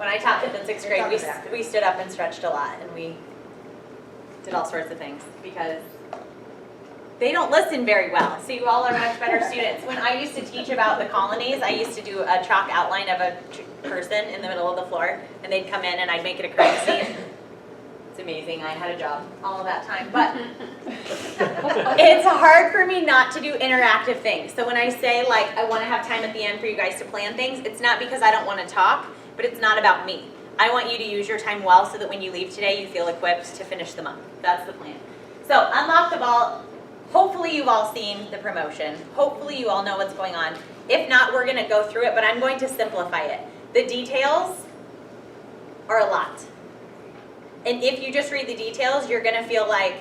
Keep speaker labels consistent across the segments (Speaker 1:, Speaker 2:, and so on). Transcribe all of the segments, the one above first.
Speaker 1: When I taught 5th and 6th grade, we stood up and stretched a lot, and we did all sorts of things because they don't listen very well. So you all are much better students. When I used to teach about the colonies, I used to do a chalk outline of a person in the middle of the floor, and they'd come in and I'd make it a crime scene. It's amazing. I had a job all of that time. But it's hard for me not to do interactive things. So when I say, like, I want to have time at the end for you guys to plan things, it's not because I don't want to talk, but it's not about me. I want you to use your time well so that when you leave today, you feel equipped to finish the month. That's the plan. So unlock the vault. Hopefully you've all seen the promotion. Hopefully you all know what's going on. If not, we're going to go through it, but I'm going to simplify it. The details are a lot. And if you just read the details, you're going to feel like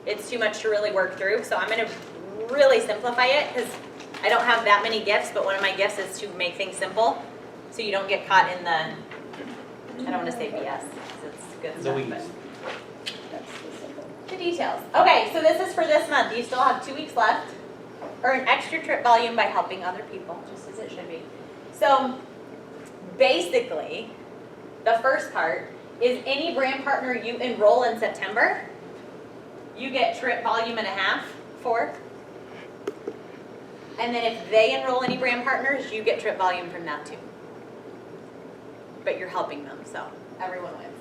Speaker 1: it's too much to really work through. So I'm going to really simplify it because I don't have that many gifts, but one of my gifts is to make things simple so you don't get caught in the, I don't want to say BS because it's good stuff, but the details. Okay, so this is for this month. You still have 2 weeks left. Earn extra trip volume by helping other people, just as it should be. So basically, the first part is any brand partner you enroll in September, you get trip volume and a half for. And then if they enroll any brand partners, you get trip volume from that too. But you're helping them, so everyone wins.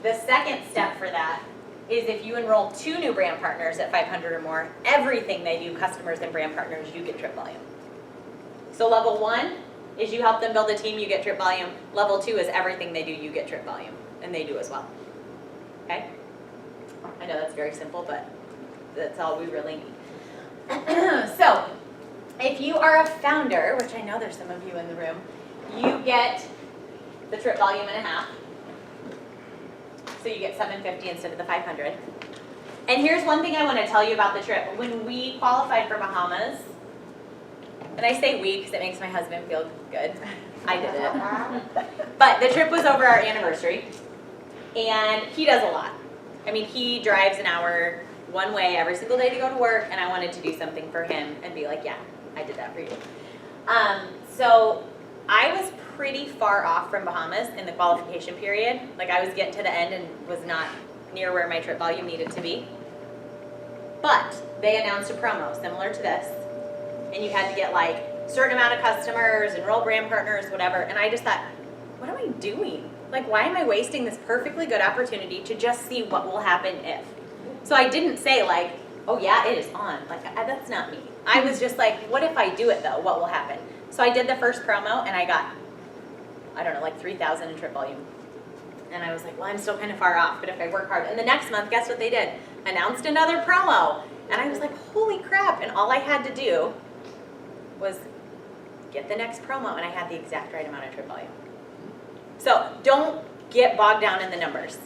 Speaker 1: The second step for that is if you enroll 2 new brand partners at 500 or more, everything they do, customers and brand partners, you get trip volume. So level 1 is you help them build a team, you get trip volume. Level 2 is everything they do, you get trip volume. And they do as well. Okay? I know that's very simple, but that's all we really need. So, if you are a founder, which I know there's some of you in the room, you get the trip volume and a half. So you get 750 instead of the 500. And here's one thing I want to tell you about the trip. When we qualified for Bahamas, and I say we because it makes my husband feel good. I did it. But the trip was over our anniversary. And he does a lot. I mean, he drives an hour one way every single day to go to work, and I wanted to do something for him and be like, yeah, I did that for you. So I was pretty far off from Bahamas in the qualification period. Like I was getting to the end and was not near where my trip volume needed to be. But they announced a promo similar to this, and you had to get like a certain amount of customers, enroll brand partners, whatever. And I just thought, what am I doing? Like, why am I wasting this perfectly good opportunity to just see what will happen if? So I didn't say like, oh yeah, it is on. Like, that's not me. I was just like, what if I do it though? What will happen? So I did the first promo and I got, I don't know, like 3,000 in trip volume. And I was like, well, I'm still kind of far off, but if I work hard. And the next month, guess what they did? Announced another promo. And I was like, holy crap. And all I had to do was get the next promo and I had the exact right amount of trip volume. So don't get bogged down in the numbers.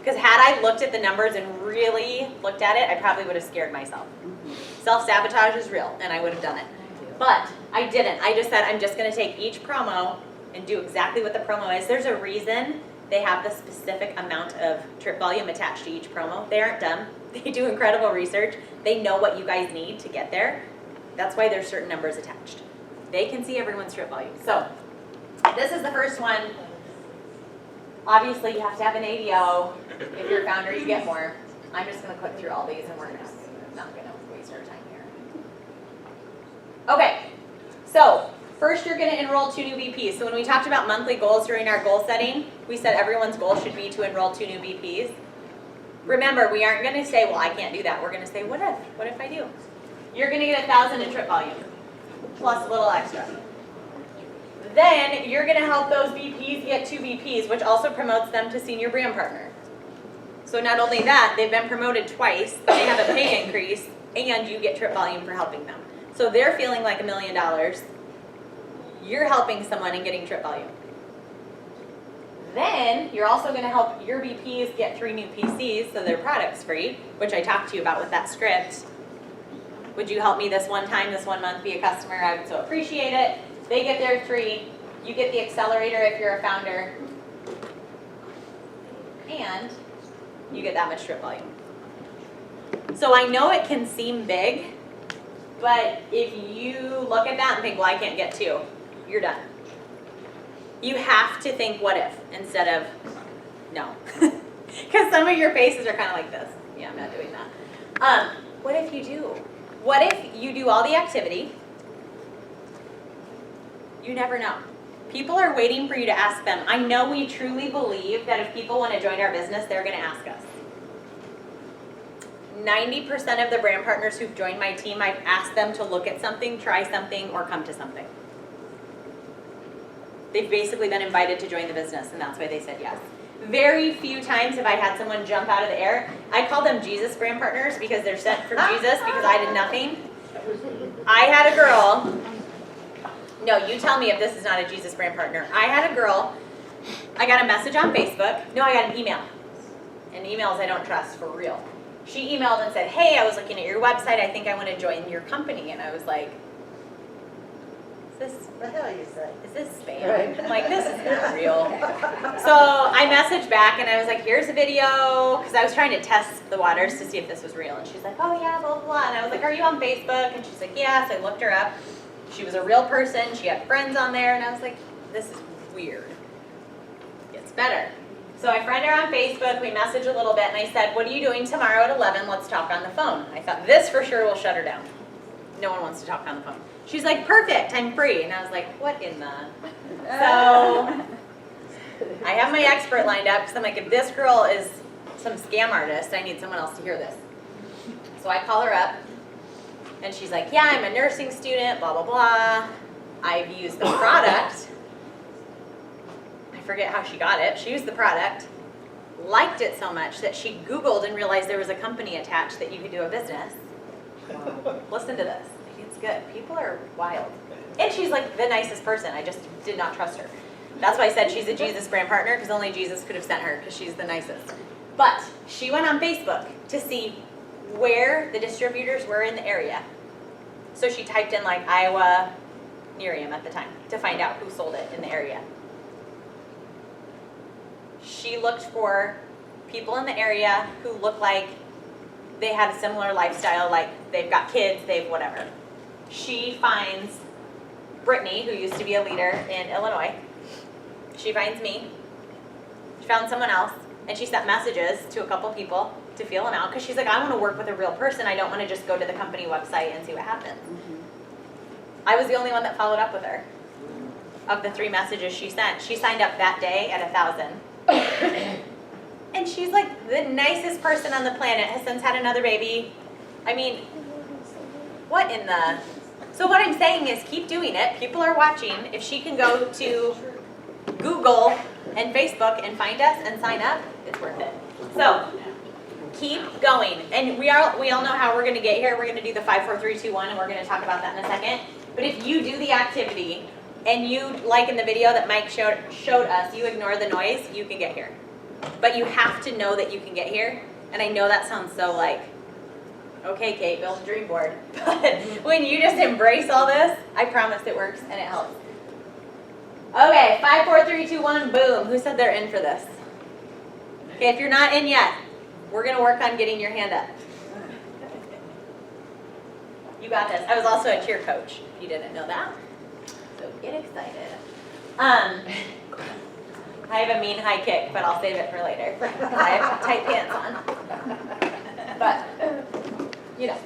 Speaker 1: Because had I looked at the numbers and really looked at it, I probably would have scared myself. Self-sabotage is real, and I would have done it. But I didn't. I just said, I'm just going to take each promo and do exactly what the promo is. There's a reason they have the specific amount of trip volume attached to each promo. They aren't dumb. They do incredible research. They know what you guys need to get there. That's why there's certain numbers attached. They can see everyone's trip volume. So this is the first one. Obviously, you have to have an ADO. If you're a founder, you get more. I'm just going to click through all these, and we're not going to waste our time here. Okay, so first you're going to enroll 2 new VPs. So when we talked about monthly goals during our goal setting, we said everyone's goal should be to enroll 2 new VPs. Remember, we aren't going to say, well, I can't do that. We're going to say, what if? What if I do? You're going to get 1,000 in trip volume, plus a little extra. Then you're going to help those VPs get 2 VPs, which also promotes them to senior brand partner. So not only that, they've been promoted twice, they have a pay increase, and you get trip volume for helping them. So they're feeling like $1 million. You're helping someone and getting trip volume. Then you're also going to help your VPs get 3 new PCs, so their product's free, which I talked to you about with that script. Would you help me this one time, this 1 month, be a customer? I would so appreciate it. They get their 3. You get the accelerator if you're a founder. And you get that much trip volume. So I know it can seem big, but if you look at that and think, well, I can't get 2, you're done. You have to think what if instead of no. Because some of your faces are kind of like this. Yeah, I'm not doing that. What if you do? What if you do all the activity? You never know. People are waiting for you to ask them. I know we truly believe that if people want to join our business, they're going to ask us. 90% of the brand partners who've joined my team, I've asked them to look at something, try something, or come to something. They've basically been invited to join the business, and that's why they said yes. Very few times have I had someone jump out of the air. I call them Jesus brand partners because they're sent from Jesus because I did nothing. I had a girl. No, you tell me if this is not a Jesus brand partner. I had a girl. I got a message on Facebook. No, I got an email. And emails I don't trust, for real. She emailed and said, hey, I was looking at your website. I think I want to join your company. And I was like,
Speaker 2: What the hell you say?
Speaker 1: Is this spam? Right. I'm like, this is not real. So I messaged back and I was like, here's a video, because I was trying to test the waters to see if this was real. And she's like, oh yeah, blah, blah, blah. And I was like, are you on Facebook? And she's like, yeah. So I looked her up. She was a real person. She had friends on there. And I was like, this is weird. Gets better. So I friend her on Facebook. We messaged a little bit. And I said, what are you doing tomorrow at 11? Let's talk on the phone. I thought, this for sure will shut her down. No one wants to talk on the phone. She's like, perfect, I'm free. And I was like, what in the? So I have my expert lined up because I'm like, if this girl is some scam artist, I need someone else to hear this. So I call her up and she's like, yeah, I'm a nursing student, blah, blah, blah. I've used the product. I forget how she got it. She used the product, liked it so much that she Googled and realized there was a company attached that you could do a business. Listen to this. It's good. People are wild. And she's like the nicest person. I just did not trust her. That's why I said she's a Jesus brand partner, because only Jesus could have sent her, because she's the nicest. But she went on Facebook to see where the distributors were in the area. So she typed in like Iowa, Miriam at the time, to find out who sold it in the area. She looked for people in the area who looked like they had a similar lifestyle, like they've got kids, they've whatever. She finds Brittany, who used to be a leader in Illinois. She finds me. She found someone else, and she sent messages to a couple people to feel them out, because she's like, I want to work with a real person. I don't want to just go to the company website and see what happens. I was the only one that followed up with her. Of the 3 messages she sent, she signed up that day at 1,000. And she's like the nicest person on the planet, has since had another baby. I mean, what in the? So what I'm saying is keep doing it. People are watching. If she can go to Google and Facebook and find us and sign up, it's worth it. So keep going. And we all know how we're going to get here. We're going to do the 5, 4, 3, 2, 1, and we're going to talk about that in a second. But if you do the activity and you, like in the video that Mike showed us, you ignore the noise, you can get here. But you have to know that you can get here. And I know that sounds so like, okay, Kate, build a dream board. But when you just embrace all this, I promise it works and it helps. Okay, 5, 4, 3, 2, 1, boom. Who said they're in for this? Okay, if you're not in yet, we're going to work on getting your hand up. You got this. I was also a cheer coach, if you didn't know that. So get excited. I have a mean high kick, but I'll save it for later. I have tight pants on. But, you know.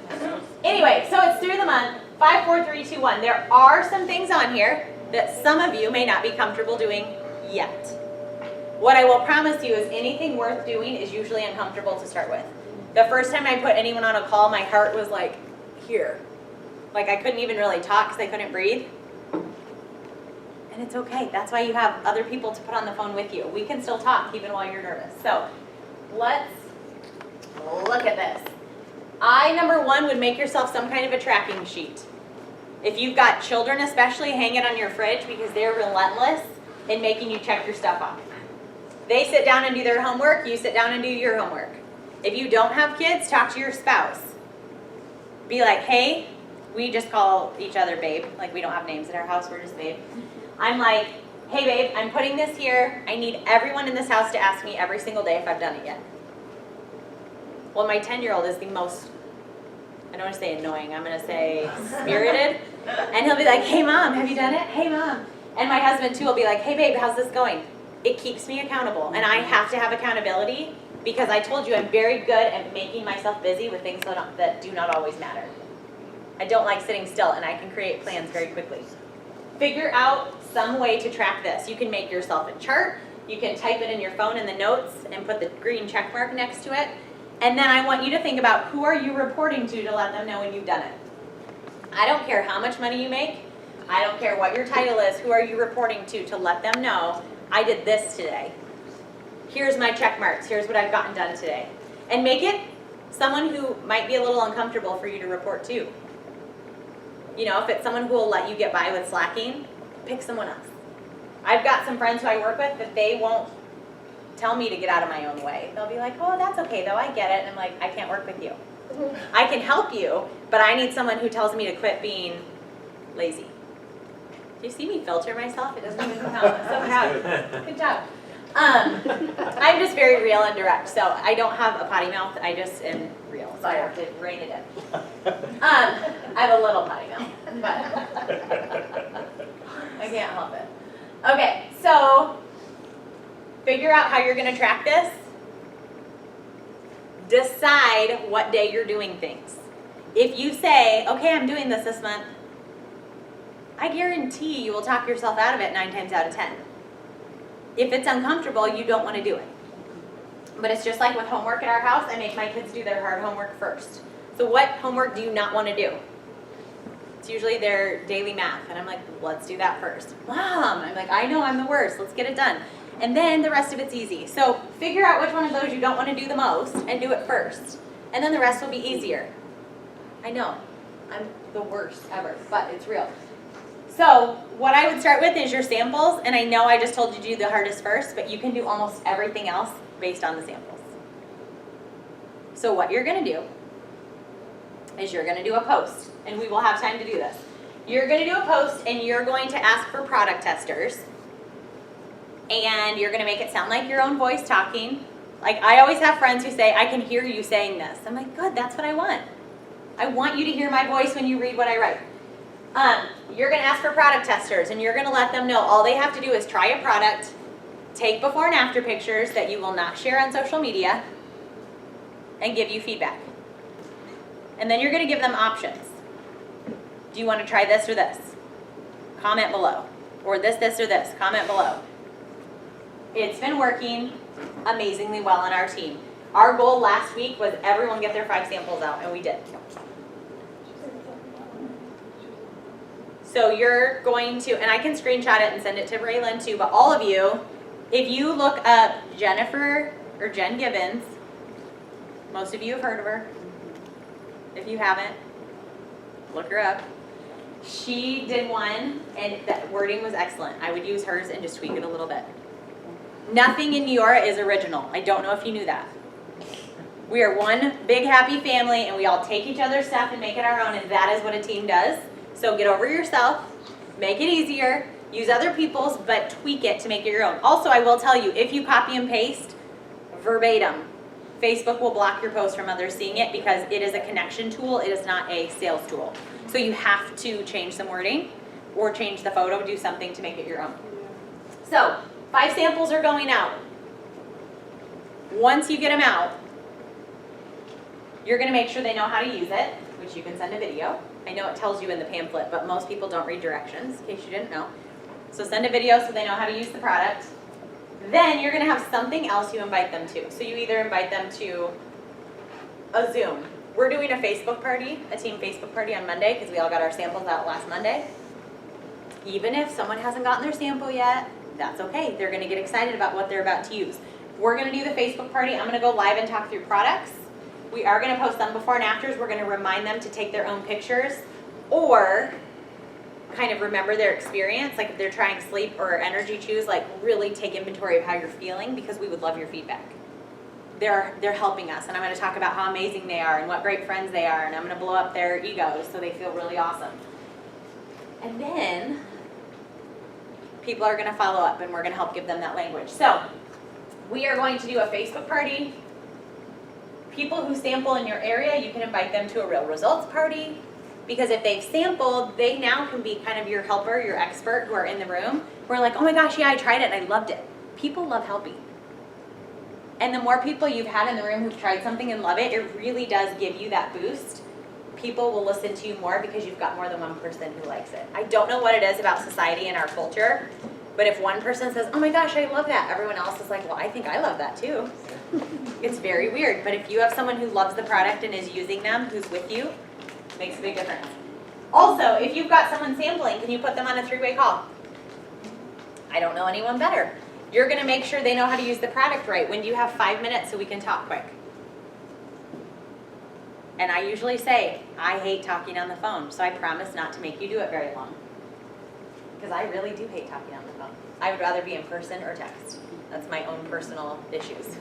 Speaker 1: Anyway, so it's through the month. 5, 4, 3, 2, 1. There are some things on here that some of you may not be comfortable doing yet. What I will promise you is anything worth doing is usually uncomfortable to start with. The first time I put anyone on a call, my heart was like here. Like I couldn't even really talk because I couldn't breathe. And it's okay. That's why you have other people to put on the phone with you. We can still talk even while you're nervous. So let's look at this. Number 1, would make yourself some kind of a tracking sheet. If you've got children especially, hang it on your fridge because they're relentless in making you check your stuff off. They sit down and do their homework, you sit down and do your homework. If you don't have kids, talk to your spouse. Be like, hey, we just call each other babe. Like we don't have names in our house, we're just babe. I'm like, hey babe, I'm putting this here. I need everyone in this house to ask me every single day if I've done it yet. Well, my 10-year-old is the most, I don't want to say annoying, I'm going to say spirited. And he'll be like, hey mom, have you done it? Hey mom, And my husband too will be like, hey babe, how's this going? It keeps me accountable, and I have to have accountability because I told you I'm very good at making myself busy with things that do not always matter. I don't like sitting still, and I can create plans very quickly. Figure out some way to track this. You can make yourself a chart. You can type it in your phone in the notes and put the green check mark next to it. And then I want you to think about who are you reporting to let them know when you've done it. I don't care how much money you make. I don't care what your title is. Who are you reporting to let them know, I did this today. Here's my check marks. Here's what I've gotten done today. And make it someone who might be a little uncomfortable for you to report to. You know, if it's someone who will let you get by with slacking, pick someone else. I've got some friends who I work with that they won't tell me to get out of my own way. They'll be like, oh, that's okay though, I get it. And I'm like, I can't work with you. I can help you, but I need someone who tells me to quit being lazy. Do you see me filter myself? It doesn't even count. I'm so proud. Good job. I'm just very real and direct, so I don't have a potty mouth. I just am real, so I have to rein it in. I have a little potty mouth, but I can't help it. Okay, so figure out how you're going to track this. Decide what day you're doing things. If you say, okay, I'm doing this month, I guarantee you will talk yourself out of it 9 times out of 10. If it's uncomfortable, you don't want to do it. But it's just like with homework at our house, I make my kids do their hard homework first. So what homework do you not want to do? It's usually their daily math. And I'm like, let's do that first. Mom, I'm like, I know I'm the worst. Let's get it done. And then the rest of it's easy. So figure out which one of those you don't want to do the most and do it first. And then the rest will be easier. I know, I'm the worst ever, but it's real. So what I would start with is your samples, and I know I just told you to do the hardest first, but you can do almost everything else based on the samples. So what you're going to do is you're going to do a post, and we will have time to do this. You're going to do a post, and you're going to ask for product testers, and you're going to make it sound like your own voice talking. Like I always have friends who say, I can hear you saying this. I'm like, good, that's what I want. I want you to hear my voice when you read what I write. You're going to ask for product testers, and you're going to let them know all they have to do is try a product, take before and after pictures that you will not share on social media, and give you feedback. And then you're going to give them options. Do you want to try this or this? Comment below. Or this, or this. Comment below. It's been working amazingly well on our team. Our goal last week was everyone get their 5 samples out, and we did. So you're going to, and I can screenshot it and send it to Raylan too, but all of you, if you look up Jennifer or Jen Gibbons, most of you have heard of her. If you haven't, look her up. She did one, and the wording was excellent. I would use hers and just tweak it a little bit. Nothing in Neora is original. I don't know if you knew that. We are one big happy family, and we all take each other's stuff and make it our own, and that is what a team does. So get over yourself, make it easier, use other people's, but tweak it to make it your own. Also, I will tell you, if you copy and paste verbatim, Facebook will block your post from others seeing it because it is a connection tool, it is not a sales tool. So you have to change some wording or change the photo, do something to make it your own. So 5 samples are going out. Once you get them out, you're going to make sure they know how to use it, which you can send a video. I know it tells you in the pamphlet, but most people don't read directions, in case you didn't know. So send a video so they know how to use the product. Then you're going to have something else you invite them to. So you either invite them to a Zoom. We're doing a Facebook party, a team Facebook party on Monday, because we all got our samples out last Monday. Even if someone hasn't gotten their sample yet, that's okay. They're going to get excited about what they're about to use. We're going to do the Facebook party. I'm going to go live and talk through products. We are going to post them before and afters. We're going to remind them to take their own pictures or kind of remember their experience. Like if they're trying sleep or energy chews, like really take inventory of how you're feeling because we would love your feedback. They're helping us, and I'm going to talk about how amazing they are and what great friends they are, and I'm going to blow up their egos so they feel really awesome. And then people are going to follow up, and we're going to help give them that language. So we are going to do a Facebook party. People who sample in your area, you can invite them to a real results party. Because if they've sampled, they now can be kind of your helper, your expert who are in the room, who are like, oh my gosh, yeah, I tried it and I loved it. People love helping. And the more people you've had in the room who've tried something and love it, it really does give you that boost. People will listen to you more because you've got more than one person who likes it. I don't know what it is about society and our culture, but if one person says, oh my gosh, I love that, everyone else is like, well, I think I love that too. It's very weird, but if you have someone who loves the product and is using them, who's with you, it makes a big difference. Also, if you've got someone sampling, can you put them on a 3-way call? I don't know anyone better. You're gonna make sure they know how to use the product right. When do you have 5 minutes so we can talk quick? And I usually say, I hate talking on the phone, so I promise not to make you do it very long. Because I really do hate talking on the phone. I would rather be in person or text. That's my own personal issues.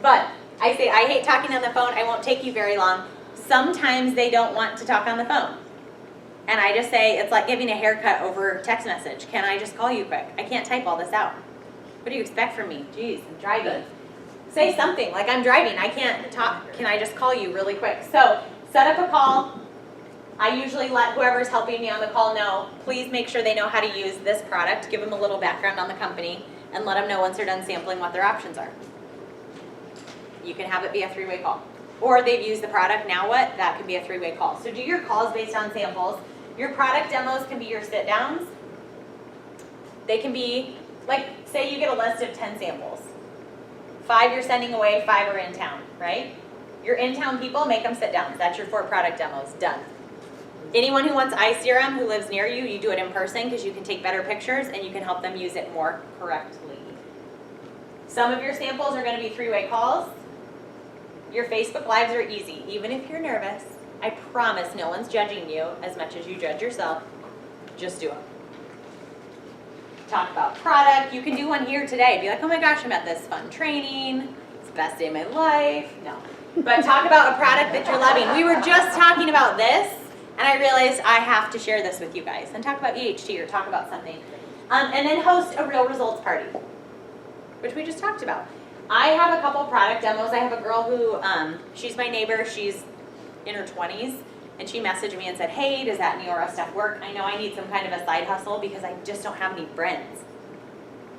Speaker 1: But I say, I hate talking on the phone, I won't take you very long. Sometimes they don't want to talk on the phone. And I just say, it's like giving a haircut over text message. Can I just call you quick? I can't type all this out. What do you expect from me? Geez, I'm driving. Say something, like I'm driving, I can't talk, can I just call you really quick? So, set up a call. I usually let whoever's helping me on the call know, please make sure they know how to use this product, give them a little background on the company, and let them know once they're done sampling what their options are. You can have it be a 3-way call. Or they've used the product, now what? That can be a 3-way call. So do your calls based on samples. Your product demos can be your sit-downs. They can be, like, say you get a list of 10 samples. 5 you're sending away, 5 are in town, right? Your in-town people, make them sit-downs. That's your 4 product demos, done. Anyone who wants eye serum who lives near you, you do it in person because you can take better pictures and you can help them use it more correctly. Some of your samples are going to be 3-way calls. Your Facebook Lives are easy, even if you're nervous. I promise no one's judging you as much as you judge yourself. Just do it. Talk about product. You can do one here today. Be like, oh my gosh, I'm at this fun training. It's the best day of my life. No. But talk about a product that you're loving. We were just talking about this, and I realized I have to share this with you guys. And talk about EHT or talk about something. And then host a real results party, which we just talked about. I have a couple product demos. I have a girl who, she's my neighbor. She's in her 20s. And she messaged me and said, hey, does that Neora stuff work? I know I need some kind of a side hustle because I just don't have any friends.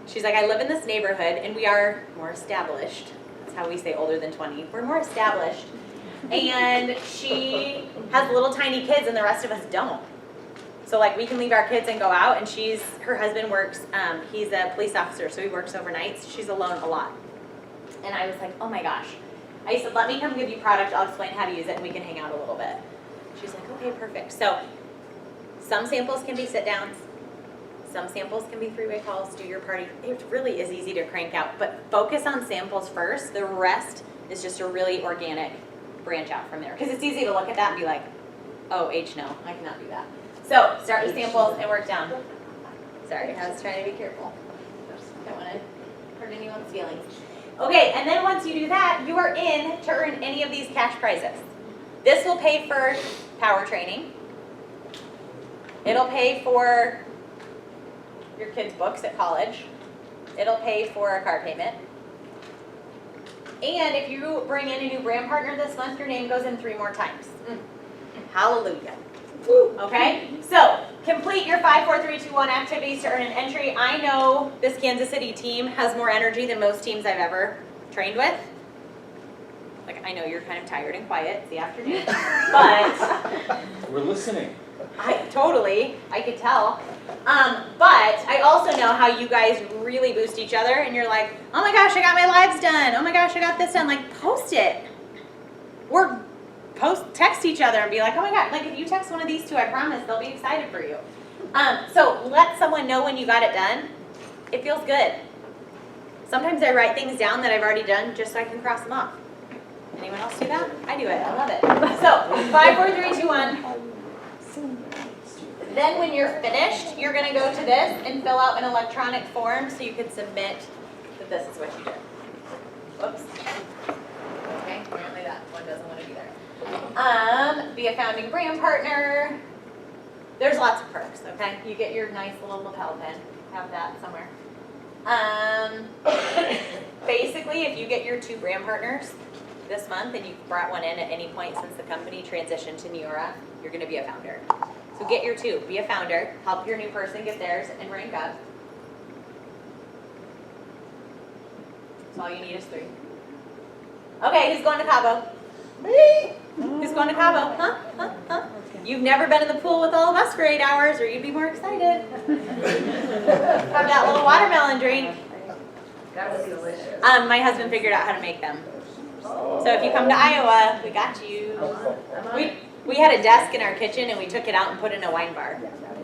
Speaker 1: She's like, I live in this neighborhood and we are more established. That's how we say older than 20. We're more established. And she has little tiny kids and the rest of us don't. So like we can leave our kids and go out, and her husband works, he's a police officer, so he works overnights. She's alone a lot. And I was like, oh my gosh. I said, let me come give you product, I'll explain how to use it and we can hang out a little bit. She's like, okay, perfect. So some samples can be sit downs. Some samples can be 3-way calls, do your party. It really is easy to crank out, but focus on samples first. The rest is just a really organic branch out from there. Because it's easy to look at that and be like, oh, no, I cannot do that. So start with samples and work down. Sorry, I was trying to be careful. Don't want to hurt anyone's feelings. Okay, and then once you do that, you are in to earn any of these cash prizes. This will pay for power training. It'll pay for your kids' books at college. It'll pay for a car payment. And if you bring in a new brand partner this month, your name goes in 3 more times. Hallelujah. Okay? So, complete your 5, 4, 3, 2, 1 activities to earn an entry. I know this Kansas City team has more energy than most teams I've ever trained with. Like, I know you're kind of tired and quiet. It's the afternoon. But
Speaker 2: we're listening.
Speaker 1: I could tell. But I also know how you guys really boost each other, and you're like, oh my gosh, I got my lives done. Oh my gosh, I got this done. Like, post it. Or text each other and be like, oh my god, like if you text one of these two, I promise they'll be excited for you. So let someone know when you got it done. It feels good. Sometimes I write things down that I've already done just so I can cross them off. Anyone else do that? I do it. I love it. So 5, 4, 3, 2, 1. Then when you're finished, you're going to go to this and fill out an electronic form so you can submit that this is what you did. Whoops. Okay, apparently that one doesn't want to be there. Be a founding brand partner. There's lots of perks, okay? You get your nice little lapel pin. Have that somewhere. Basically, if you get your 2 brand partners this month and you've brought one in at any point since the company transitioned to Neora, you're gonna be a founder. So get your 2, be a founder, help your new person get theirs and rank up. So all you need is 3. Okay, who's going to Cabo?
Speaker 2: Me?
Speaker 1: Who's going to Cabo? Huh? You've never been in the pool with all of us for 8 hours, or you'd be more excited. Have that little watermelon drink.
Speaker 2: That was delicious.
Speaker 1: My husband figured out how to make them. So if you come to Iowa, we got you. We had a desk in our kitchen and we took it out and put it in a wine bar.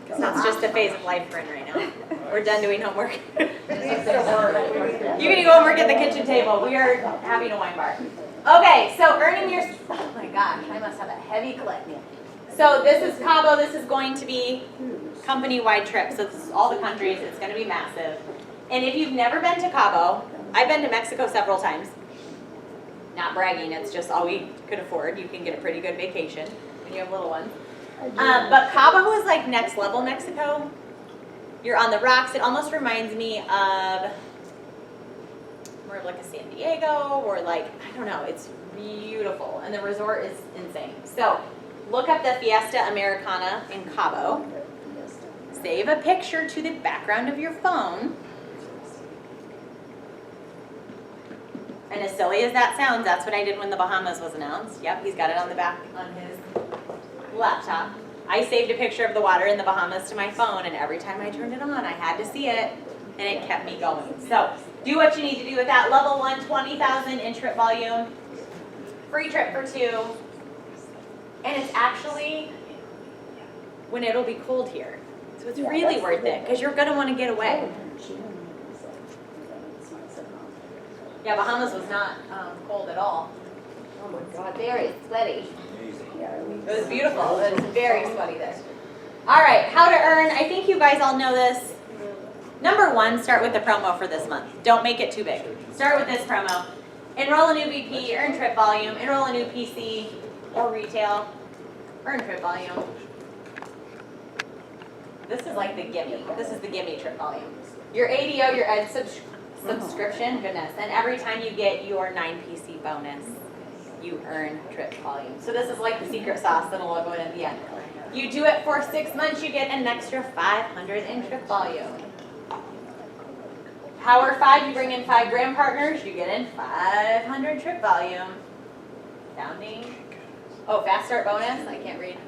Speaker 1: So that's just the phase of life we're in right now. We're done doing homework. You can go and work at the kitchen table. We are having a wine bar. Okay, so earning your, oh my gosh, I must have a heavy click. So this is Cabo. This is going to be company-wide trip. So this is all the countries. It's going to be massive. And if you've never been to Cabo, I've been to Mexico several times. Not bragging, it's just all we could afford. You can get a pretty good vacation when you have little ones. But Cabo is like next level Mexico. You're on the rocks. It almost reminds me of more of like a San Diego or like, I don't know, it's beautiful. And the resort is insane. So look up the Fiesta Americana in Cabo. Save a picture to the background of your phone. And as silly as that sounds, that's what I did when the Bahamas was announced. Yep, he's got it on the back on his laptop. I saved a picture of the water in the Bahamas to my phone, and every time I turned it on, I had to see it, and it kept me going. So do what you need to do with that. Level 1, 20,000 in trip volume. Free trip for 2. And it's actually when it'll be cold here. So it's really worth it, because you're going to want to get away. Yeah, Bahamas was not cold at all.
Speaker 2: Oh my God.
Speaker 1: Very sweaty. It was beautiful. It was very sweaty there. All right, how to earn. I think you guys all know this. Number 1, start with the promo for this month. Don't make it too big. Start with this promo. Enroll a new VP, earn trip volume. Enroll a new PC or retail, earn trip volume. This is like the gimme. This is the gimme trip volume. Your ADO, your Ed subscription, goodness. And every time you get your 9 PC bonus, you earn trip volume. So this is like the secret sauce that'll go in at the end. You do it for 6 months, you get an extra 500 in trip volume. Power 5, you bring in 5 brand partners, you get in 500 trip volume. Founding. Oh, fast start bonus, I can't read.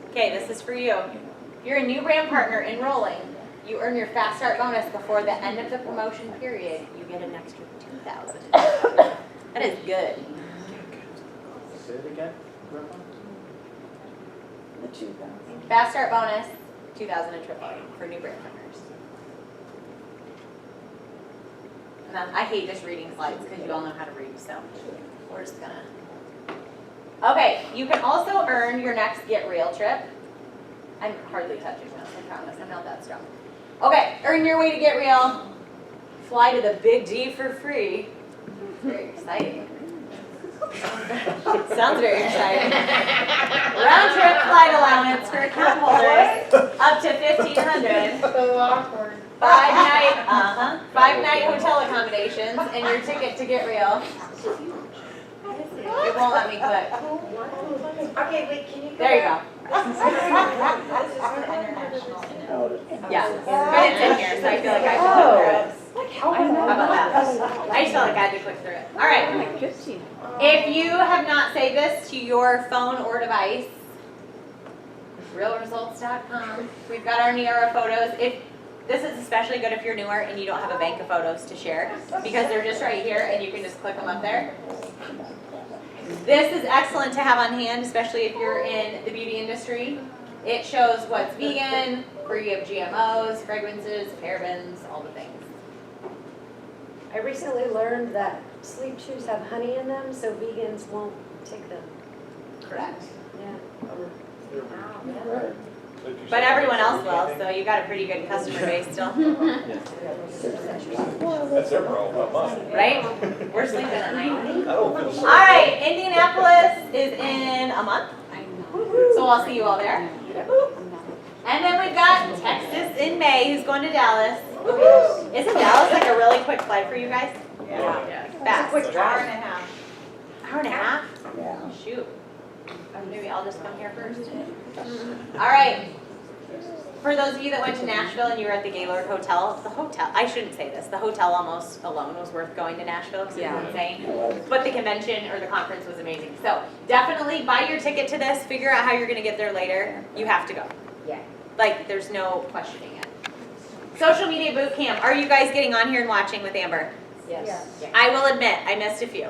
Speaker 1: Okay, this is for you. You're a new brand partner enrolling. You earn your fast start bonus before the end of the promotion period. You get an extra 2,000. That is good.
Speaker 3: Say it again.
Speaker 2: The 2,000.
Speaker 1: Fast start bonus, 2,000 in trip volume for new brand partners. And then I hate just reading slides because you all know how to read, so we're just gonna. Okay, you can also earn your next Get Real trip. I'm hardly touching this, I promise. I'm not that strong. Okay, earn your way to Get Real. Fly to the Big D for free. Very exciting. Sounds very exciting. Round trip flight allowance for account holders up to $1,500.
Speaker 2: So awkward.
Speaker 1: 5-night hotel accommodations and your ticket to Get Real. It won't let me click.
Speaker 2: Okay, wait, can you go
Speaker 1: There you
Speaker 2: back?
Speaker 1: go. Yeah, but it's in here, so I feel like I have to click through it. How about that? I just felt like I had to click through it. All right. If you have not saved this to your phone or device, realresults.com. We've got our Niara photos. This is especially good if you're newer and you don't have a bank of photos to share, because they're just right here and you can just click them up there. This is excellent to have on hand, especially if you're in the beauty industry. It shows what's vegan, free of GMOs, fragrances, parabens, all the things.
Speaker 4: I recently learned that sleep chews have honey in them, so vegans won't take them.
Speaker 1: Correct.
Speaker 4: Yeah.
Speaker 1: But everyone else will, so you got a pretty good customer base still.
Speaker 3: That's their problem, not mine.
Speaker 1: Right? We're sleeping at night.
Speaker 3: Oh,
Speaker 1: All right, Indianapolis is in a month, so I'll see you all there. And then we've got Texas in May, who's going to Dallas. Isn't Dallas like a really quick flight for you guys?
Speaker 2: Yeah.
Speaker 1: Fast.
Speaker 2: Quick hour and a half.
Speaker 1: Hour and a half?
Speaker 2: Yeah.
Speaker 1: Shoot. Maybe I'll just come here first. All right. For those of you that went to Nashville and you were at the Gaylord Hotel, I shouldn't say this, the hotel almost alone was worth going to Nashville because it was insane. But the convention or the conference was amazing. So definitely buy your ticket to this, figure out how you're gonna get there later. You have to go.
Speaker 2: Yeah.
Speaker 1: Like, there's no questioning it. Social media boot camp. Are you guys getting on here and watching with Amber?
Speaker 2: Yes.
Speaker 1: I will admit, I missed a few.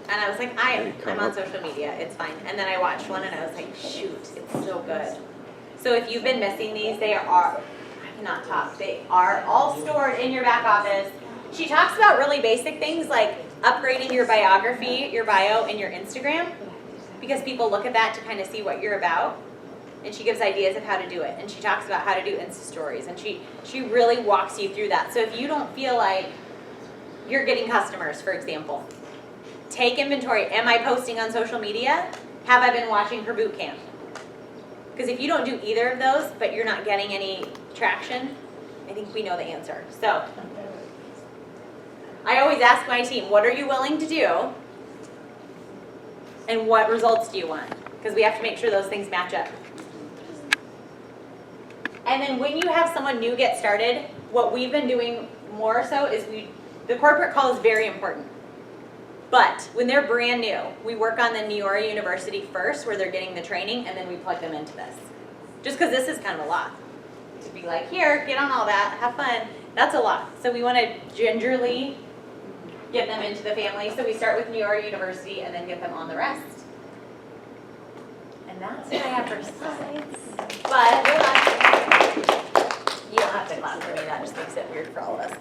Speaker 1: And I was like, I'm on social media, it's fine. And then I watched one and I was like, shoot, it's so good. So if you've been missing these, they are, I cannot talk, they are all stored in your back office. She talks about really basic things like upgrading your biography, your bio, and your Instagram, because people look at that to kind of see what you're about. And she gives ideas of how to do it. And she talks about how to do Insta stories. And she really walks you through that. So if you don't feel like you're getting customers, for example, take inventory. Am I posting on social media? Have I been watching her boot camp? Because if you don't do either of those, but you're not getting any traction, I think we know the answer. So I always ask my team, what are you willing to do? And what results do you want? Because we have to make sure those things match up. And then when you have someone new get started, what we've been doing more so is the corporate call is very important. But when they're brand new, we work on the Neora University first, where they're getting the training, and then we plug them into this. Just because this is kind of a lot. To be like, here, get on all that, have fun. That's a lot. So we want to gingerly get them into the family. So we start with Neora University and then get them on the rest. And that's what I have for slides. But you don't have to clap for me. That just makes it weird for all of us.